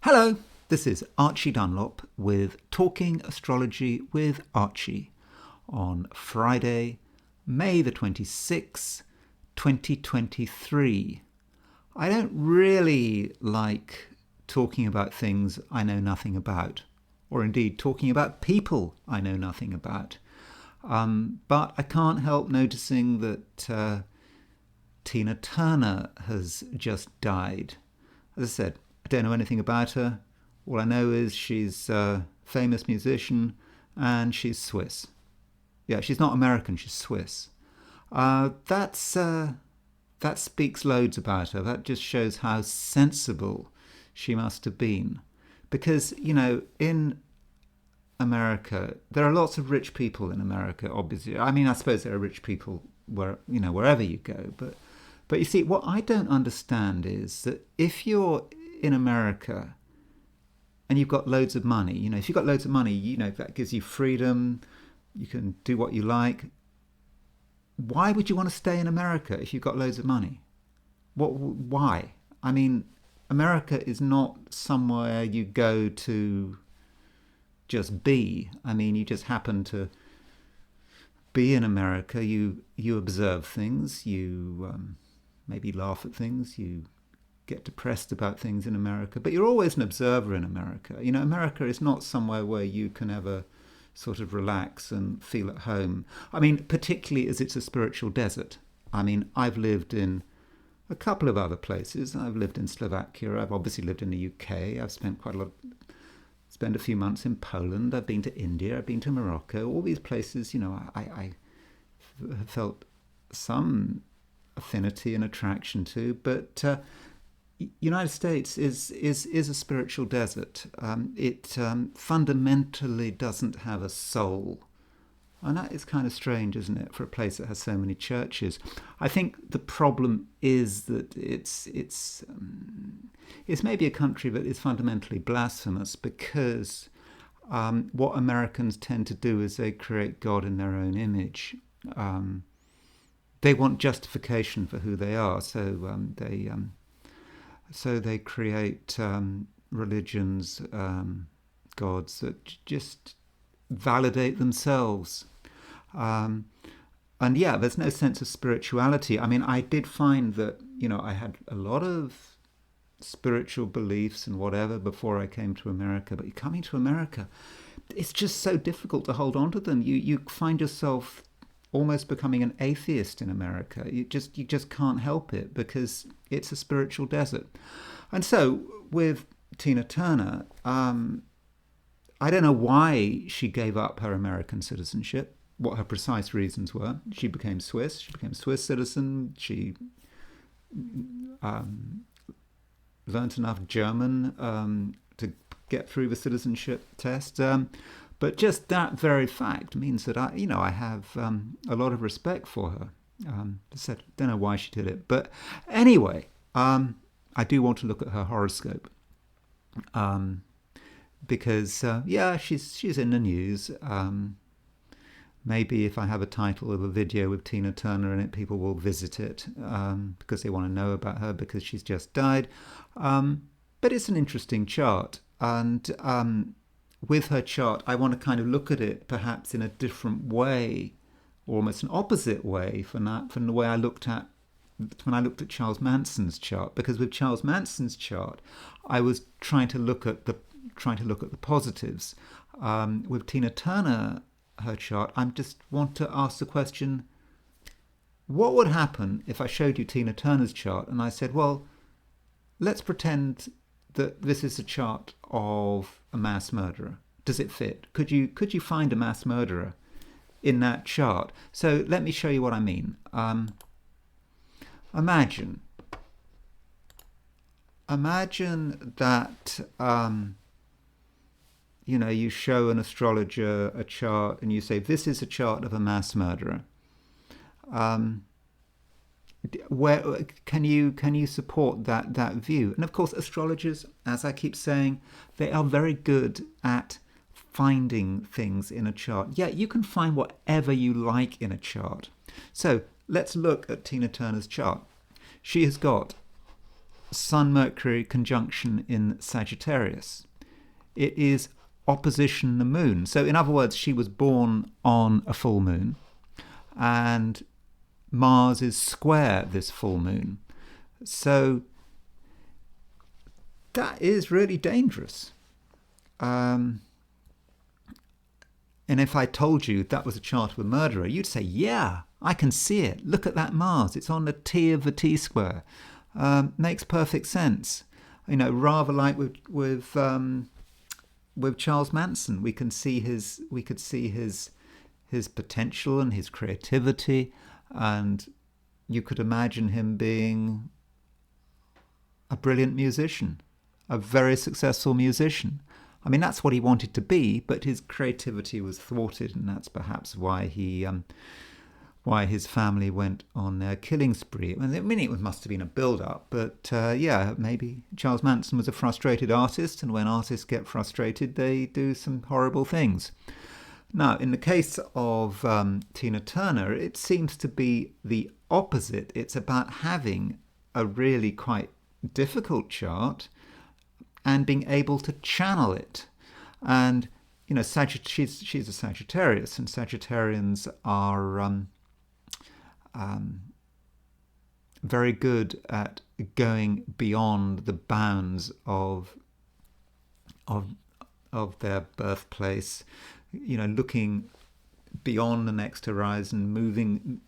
Hello, this is Archie Dunlop with Talking Astrology with Archie on Friday, May the 26th, 2023. I don't really like talking about things I know nothing about, or indeed talking about people I know nothing about. But I can't help noticing that Tina Turner has just died. As I said, I don't know anything about her. All I know is she's a famous musician and she's Swiss. Yeah, she's not American, she's Swiss. That speaks loads about her. That just shows how sensible she must have been. Because, in America, there are lots of rich people in America, obviously. I mean, I suppose there are rich people wherever you go. But you see, what I don't understand is that if you're in America and you've got loads of money, if you've got loads of money, that gives you freedom, you can do what you like. Why would you want to stay in America if you've got loads of money? Why? I mean, America is not somewhere you go to just be. I mean, you just happen to be in America. You observe things, you maybe laugh at things, you get depressed about things in America, but you're always an observer in America. America is not somewhere where you can ever sort of relax and feel at home. I mean, particularly as it's a spiritual desert. I mean, I've lived in a couple of other places. I've lived in Slovakia. I've obviously lived in the UK. I've spent a few months in Poland. I've been to India. I've been to Morocco. All these places, I have felt some affinity and attraction to, but United States is a spiritual desert. It fundamentally doesn't have a soul, and that is kind of strange, isn't it, for a place that has so many churches? I think the problem is that it's maybe a country that is fundamentally blasphemous, because what Americans tend to do is they create God in their own image. They want justification for who they are, so they create religions, gods that just validate themselves. And yeah, there's no sense of spirituality. I mean, I did find that, I had a lot of spiritual beliefs and whatever before I came to America. But coming to America, it's just so difficult to hold on to them. You find yourself almost becoming an atheist in America. You just can't help it, because it's a spiritual desert. And so with Tina Turner, I don't know why she gave up her American citizenship, what her precise reasons were. She became Swiss citizen. She learned enough German to get through the citizenship test. But just that very fact means that I have a lot of respect for her. I said, don't know why she did it, but anyway, I do want to look at her horoscope, because she's in the news. Maybe if I have a title of a video with Tina Turner in it, people will visit it because they want to know about her, because she's just died. But it's an interesting chart, and with her chart, I want to kind of look at it perhaps in a different way, or almost an opposite way from the way I looked at when I looked at Charles Manson's chart. Because with Charles Manson's chart, I was trying to look at the positives. With Tina Turner, her chart, I just want to ask the question: what would happen if I showed you Tina Turner's chart and I said, well, let's pretend that this is a chart of a mass murderer. Does it fit? Could you find a mass murderer in that chart? So let me show you what I mean. Imagine that you show an astrologer a chart and you say, this is a chart of a mass murderer. Where can you support that view? And of course, astrologers, as I keep saying, they are very good at finding things in a chart. Yeah, you can find whatever you like in a chart. So let's look at Tina Turner's chart. She has got Sun Mercury conjunction in Sagittarius. It is opposition the moon. So, in other words, she was born on a full moon, and Mars is square this full moon. So, that is really dangerous. And if I told you that was a chart of a murderer, you'd say, yeah, I can see it. Look at that Mars. It's on the T of the T-square. Makes perfect sense. Rather like with Charles Manson, we could see his potential and his creativity, and you could imagine him being a brilliant musician, a very successful musician. I mean, that's what he wanted to be, but his creativity was thwarted, and that's perhaps why his family went on their killing spree. I mean, it must have been a build-up, but maybe Charles Manson was a frustrated artist, and when artists get frustrated, they do some horrible things. Now, in the case of Tina Turner, it seems to be the opposite. It's about having a really quite difficult chart and being able to channel it. And she's a Sagittarius, and Sagittarians are very good at going beyond the bounds of their birthplace. Looking beyond the next horizon, moving.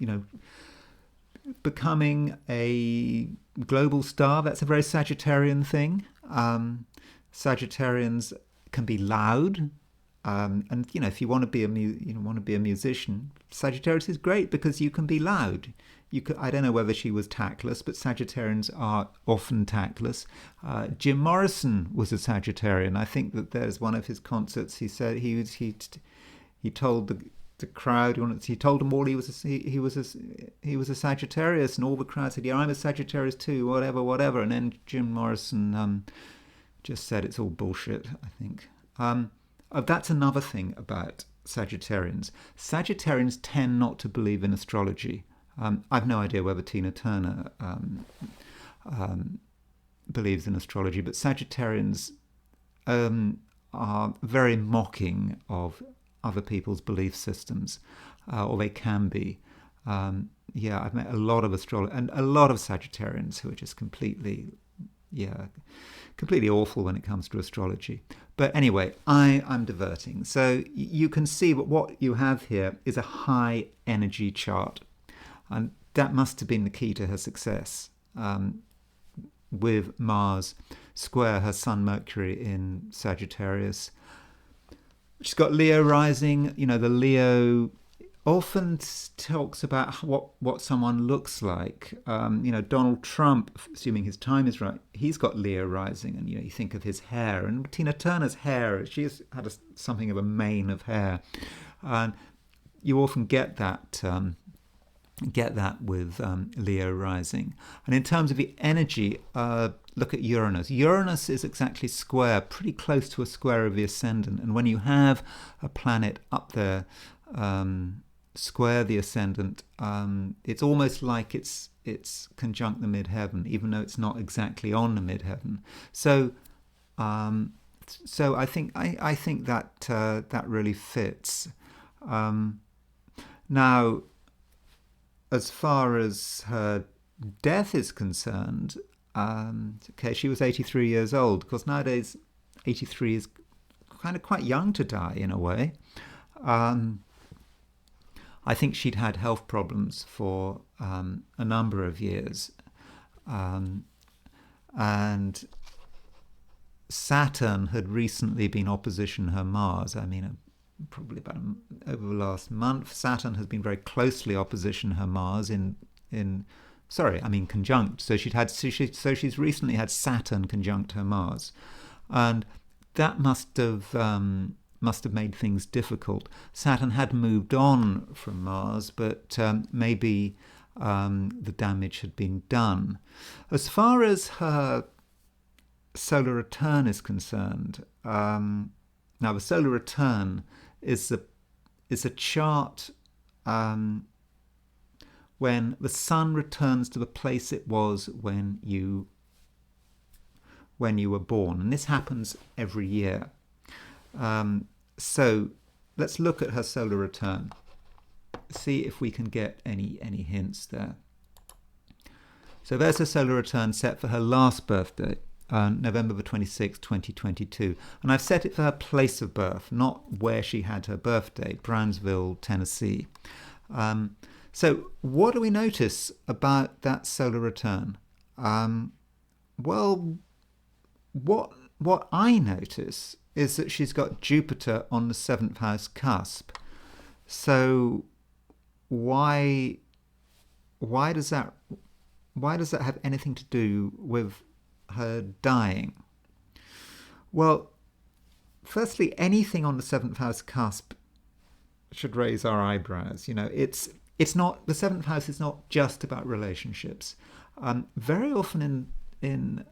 Becoming a global star. That's a very Sagittarian thing. Sagittarians can be loud, and if you want to be a musician, Sagittarius is great because you can be loud. I don't know whether she was tactless, but Sagittarians are often tactless. Jim Morrison was a Sagittarian. I think that there's one of his concerts. He said he told the crowd. He told them all he was a Sagittarius, and all the crowd said, "Yeah, I'm a Sagittarius too." Whatever. And then Jim Morrison just said it's all bullshit. I think that's another thing about Sagittarians. Sagittarians tend not to believe in astrology. I've no idea whether Tina Turner believes in astrology, but Sagittarians are very mocking of other people's belief systems, or they can be. I've met a lot of astrologers and a lot of Sagittarians who are just completely awful when it comes to astrology. But anyway, I'm diverting. So you can see that what you have here is a high energy chart. And that must have been the key to her success, with Mars square her Sun Mercury in Sagittarius. She's got Leo rising. The Leo often talks about what someone looks like. Donald Trump, assuming his time is right, he's got Leo rising, and you think of his hair. And Tina Turner's hair, she has had something of a mane of hair, and you often get that with Leo rising. And in terms of the energy, look at Uranus. Uranus is exactly square, pretty close to a square of the ascendant. And when you have a planet up there square the ascendant, it's almost like it's conjunct the midheaven, even though it's not exactly on the midheaven. So I think that really fits. Now, as far as her death is concerned, she was 83 years old. Of course, nowadays 83 is kind of quite young to die in a way. I think she'd had health problems for a number of years, and Saturn had recently been opposition her Mars. I mean, probably about over the last month, Saturn has been very closely opposition her Mars conjunct. So she's recently had Saturn conjunct her Mars, and that must have made things difficult. Saturn had moved on from Mars, but maybe the damage had been done. As far as her solar return is concerned, now the solar return is a chart when the sun returns to the place it was when you when you were born, and this happens every year. So let's look at her solar return, see if we can get any hints there. So there's her solar return set for her last birthday, November the 26th, 2022. And I've set it for her place of birth, not where she had her birthday, Brownsville, Tennessee. So what do we notice about that solar return? Well, what I notice is that she's got Jupiter on the 7th house cusp. So why does that have anything to do with her dying? Well, firstly, anything on the 7th house cusp should raise our eyebrows. You know, it's not, the 7th house is not just about relationships. Very often in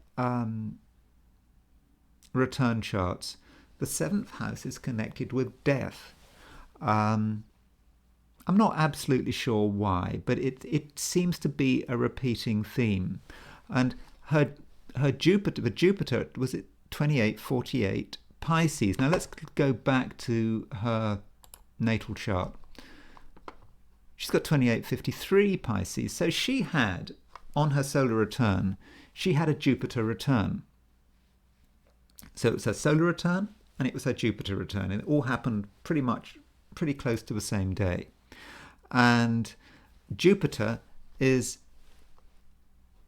return charts, the 7th house is connected with death. I'm not absolutely sure why, but it seems to be a repeating theme. And her Jupiter, the Jupiter, was it 2848 Pisces. Now let's go back to her natal chart. She's got 2853 Pisces. So she had, on her solar return, she had a Jupiter return. So it was her solar return and it was her Jupiter return. And it all happened pretty close to the same day. And Jupiter is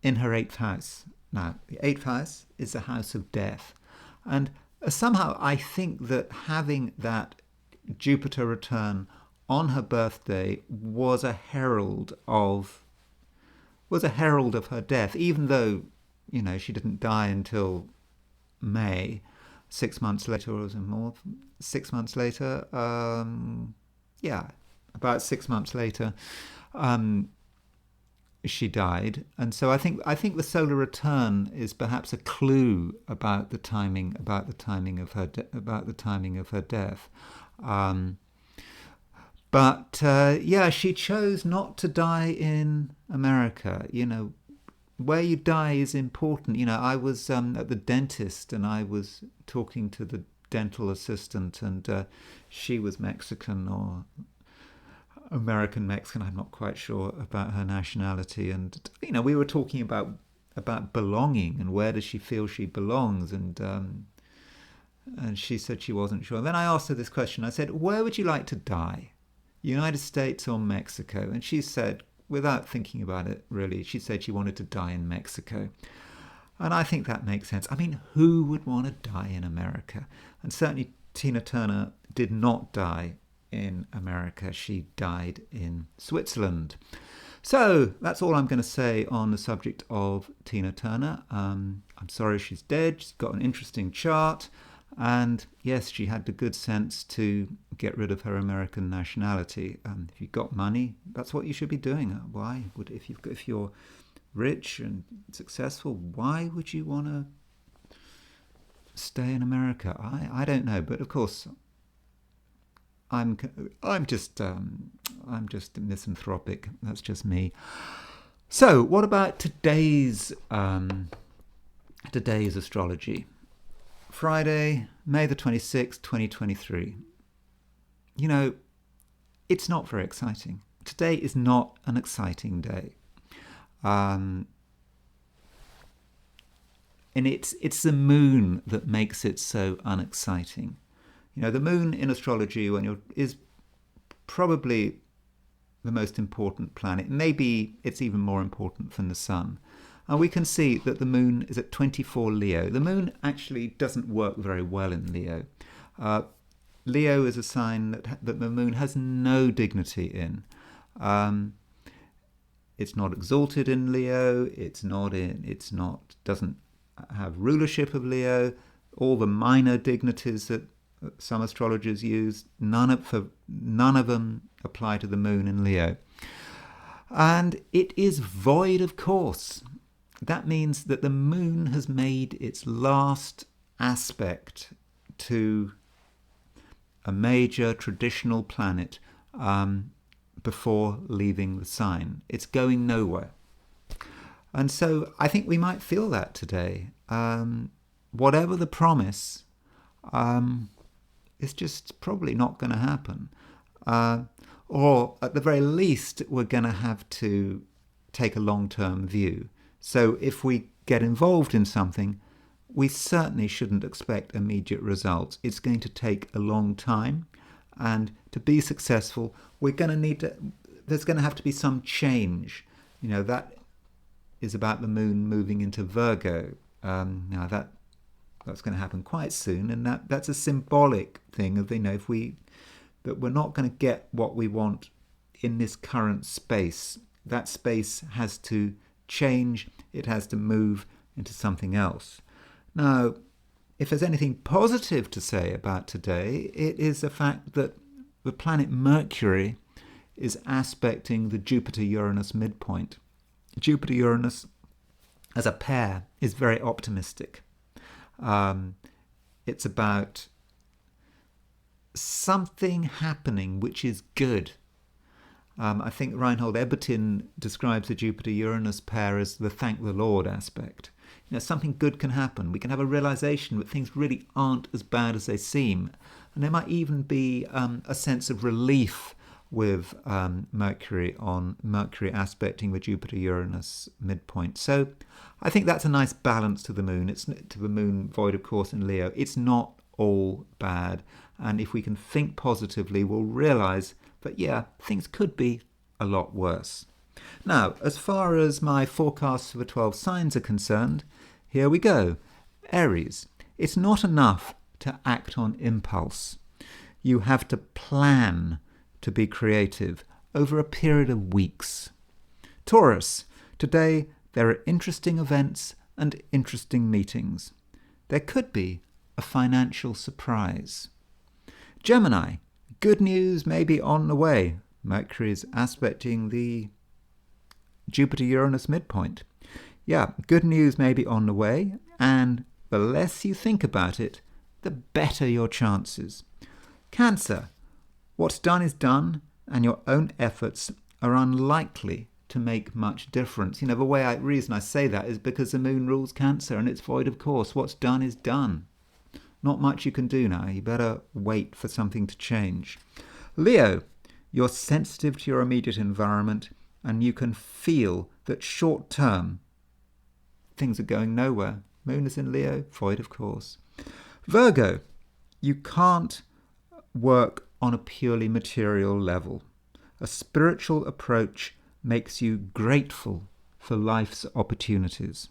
in her 8th house. Now, the 8th house is the house of death. And somehow I think that having that Jupiter return on her birthday was a herald of her death, even though, you know, she didn't die until May, 6 months later, or was it more? 6 months later? About 6 months later, she died, and so I think the solar return is perhaps a clue about the timing of her death. But she chose not to die in America. You know, where you die is important. You know, I was at the dentist and I was talking to the dental assistant, and she was Mexican or American Mexican. I'm not quite sure about her nationality. And you know, we were talking about belonging and where does she feel she belongs, and she said she wasn't sure. And then I asked her this question. I said, "Where would you like to die, United States or Mexico?" And she said, without thinking about it really, she said she wanted to die in Mexico. And I think that makes sense. I mean, who would want to die in America? And certainly Tina Turner did not die in America. She died in Switzerland. So that's all I'm going to say on the subject of Tina Turner. I'm sorry she's dead. She's got an interesting chart. And yes, she had the good sense to get rid of her American nationality. If you've got money, that's what you should be doing. Why would, if you're rich and successful, why would you want to stay in America? I don't know, but of course, I'm just misanthropic. That's just me. So, what about today's astrology? Friday, May the 26th, 2023. You know, it's not very exciting. Today is not an exciting day. And it's the moon that makes it so unexciting. You know, the moon in astrology is probably the most important planet. Maybe it's even more important than the sun. And we can see that the moon is at 24 Leo. The moon actually doesn't work very well in Leo. Leo is a sign that the moon has no dignity in. It's not exalted in Leo. Doesn't have rulership of Leo. All the minor dignities that some astrologers use, none of them apply to the moon in Leo. And it is void of course. That means that the moon has made its last aspect to a major traditional planet before leaving the sign. It's going nowhere. And so I think we might feel that today. whatever the promise, it's just probably not going to happen. Or at the very least, we're going to have to take a long-term view. So if we get involved in something, we certainly shouldn't expect immediate results. It's going to take a long time. And to be successful, we're going to need to, there's going to have to be some change. That is about the moon moving into Virgo. Now that's going to happen quite soon, and that's a symbolic thing of, that we're not going to get what we want in this current space. That space has to change. It has to move into something else. Now, if there's anything positive to say about today, it is the fact that the planet Mercury is aspecting the Jupiter-Uranus midpoint. Jupiter-Uranus as a pair is very optimistic. It's about something happening which is good. I think Reinhold Ebertin describes the Jupiter-Uranus pair as the thank the Lord aspect. Something good can happen. We can have a realization that things really aren't as bad as they seem. And there might even be a sense of relief with Mercury aspecting the Jupiter-Uranus midpoint. So I think that's a nice balance to the moon. It's to the moon void, of course, in Leo. It's not all bad. And if we can think positively, we'll realize that, things could be a lot worse. Now, as far as my forecasts for the 12 signs are concerned, here we go. Aries, it's not enough to act on impulse. You have to plan to be creative over a period of weeks. Taurus, today there are interesting events and interesting meetings. There could be a financial surprise. Gemini, good news may be on the way. Mercury is aspecting the Jupiter-Uranus midpoint. Good news may be on the way, and the less you think about it, the better your chances. Cancer, what's done is done, and your own efforts are unlikely to make much difference. The reason I say that is because the moon rules Cancer, and it's void of course. What's done is done. Not much you can do now. You better wait for something to change. Leo, you're sensitive to your immediate environment, and you can feel that short term things are going nowhere. Moon is in Leo, void of course. Virgo, you can't work on a purely material level. A spiritual approach makes you grateful for life's opportunities.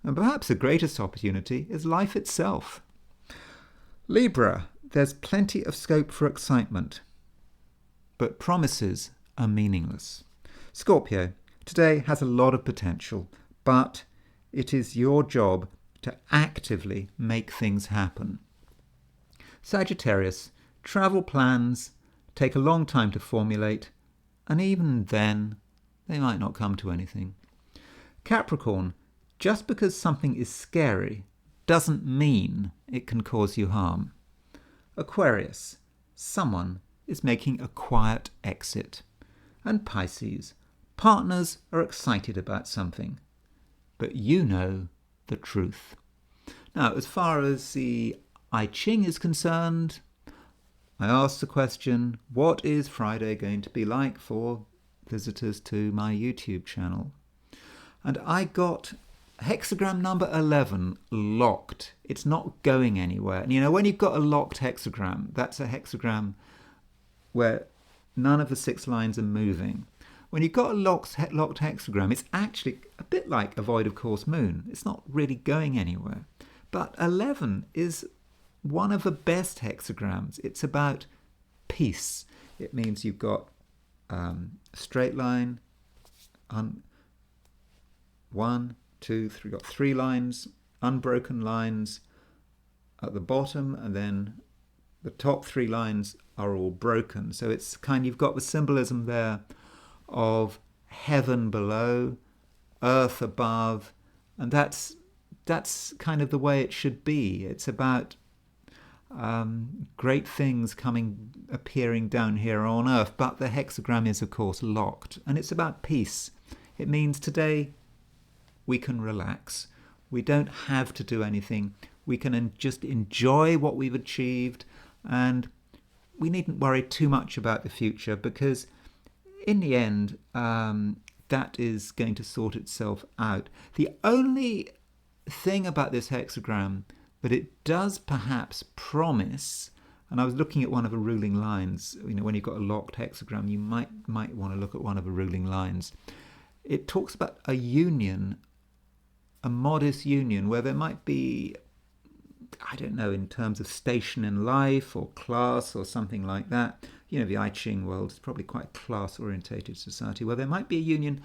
And perhaps the greatest opportunity is life itself. Libra, there's plenty of scope for excitement, but promises are meaningless. Scorpio, today has a lot of potential, but it is your job to actively make things happen. Sagittarius, travel plans take a long time to formulate, and even then, they might not come to anything. Capricorn, just because something is scary doesn't mean it can cause you harm. Aquarius, someone is making a quiet exit. And Pisces, partners are excited about something, but you know the truth. Now, as far as the I Ching is concerned, I asked the question, what is Friday going to be like for visitors to my YouTube channel? And I got hexagram number 11 locked. It's not going anywhere. And when you've got a locked hexagram, that's a hexagram where none of the 6 lines are moving. When you've got a locked hexagram, it's actually a bit like a void of course moon. It's not really going anywhere. But 11 is one of the best hexagrams. It's about peace. It means you've got a straight line, 1, 2, 3, got 3 lines, unbroken lines at the bottom, and then the top 3 lines are all broken. So it's you've got the symbolism there of heaven below, earth above, and that's kind of the way it should be. It's about great things appearing down here on earth, but the hexagram is of course locked, and it's about peace. It means today we can relax. We don't have to do anything. We can just enjoy what we've achieved, and we needn't worry too much about the future, because in the end, that is going to sort itself out. The only thing about this hexagram that it does perhaps promise, and I was looking at one of the ruling lines, when you've got a locked hexagram, you might want to look at one of the ruling lines. It talks about a union, a modest union, where there might be, I don't know, in terms of station in life or class or something like that. The I Ching world is probably quite a class-orientated society, where there might be a union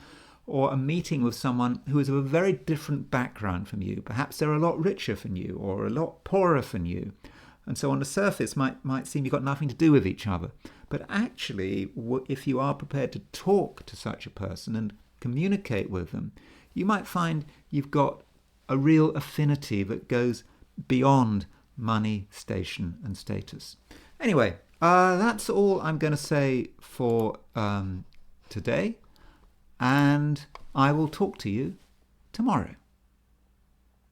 or a meeting with someone who is of a very different background from you. Perhaps they're a lot richer than you or a lot poorer than you. And so on the surface might seem you've got nothing to do with each other. But actually, if you are prepared to talk to such a person and communicate with them, you might find you've got a real affinity that goes beyond money, station, and status. Anyway, that's all I'm going to say for today, and I will talk to you tomorrow.